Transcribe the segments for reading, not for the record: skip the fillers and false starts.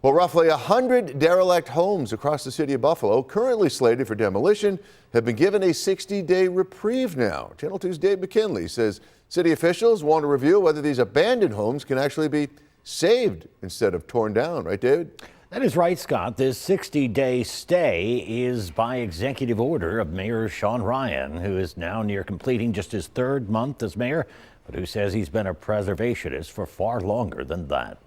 Well, roughly 100 derelict homes across the city of Buffalo, currently slated for demolition, have been given a 60-day reprieve now. Channel 2's Dave McKinley says city officials want to review whether these abandoned homes can actually be saved instead of torn down. Right, David? That is right, Scott. This 60-day stay is by executive order of Mayor Sean Ryan, who is now near completing just his third month as mayor, but who says he's been a preservationist for far longer than that.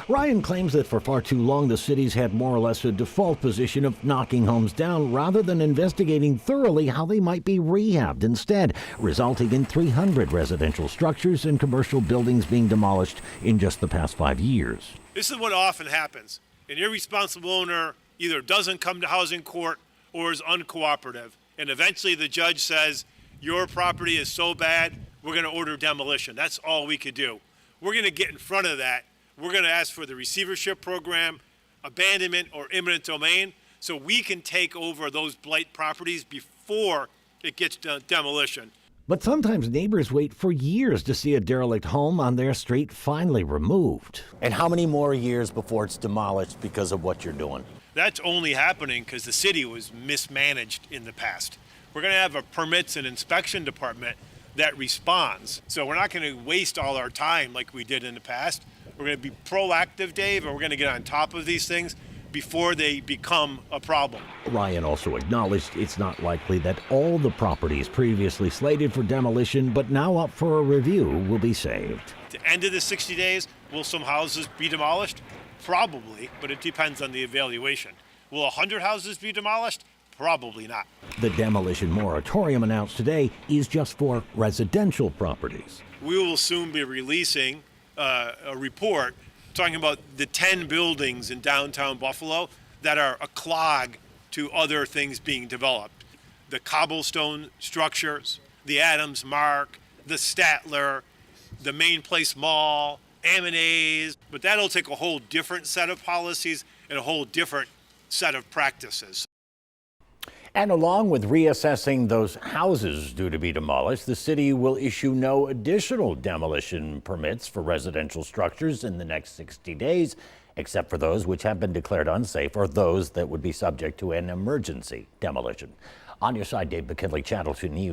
Ryan claims that for far too long the city's had more or less a default position of knocking homes down rather than investigating thoroughly how they might be rehabbed instead, resulting in 300 residential structures and commercial buildings being demolished in just the past 5 years. This is what often happens. An irresponsible owner either doesn't come to housing court or is uncooperative, and eventually the judge says, your property is so bad, we're going to order demolition. That's all we could do. We're going to get in front of that. We're going to ask for the receivership program, abandonment, or eminent domain, so we can take over those blight properties before it gets to demolition. But sometimes neighbors wait for years to see a derelict home on their street finally removed. And how many more years before it's demolished because of what you're doing? That's only happening because the city was mismanaged in the past. We're going to have a permits and inspection department that responds. So we're not going to waste all our time like we did in the past. We're going to be proactive, Dave, and we're going to get on top of these things before they become a problem. Ryan also acknowledged it's not likely that all the properties previously slated for demolition but now up for a review will be saved. At the end of the 60 days, will some houses be demolished? Probably, but it depends on the evaluation. Will 100 houses be demolished? Probably not. The demolition moratorium announced today is just for residential properties. We will soon be releasing a report talking about the 10 buildings in downtown Buffalo that are a clog to other things being developed. The cobblestone structures, the Adams Mark, the Statler, the Main Place Mall, M&A's, but that'll take a whole different set of policies and a whole different set of practices. And along with reassessing those houses due to be demolished, the city will issue no additional demolition permits for residential structures in the next 60 days, except for those which have been declared unsafe or those that would be subject to an emergency demolition. On your side, Dave McKinley, Channel 2 News.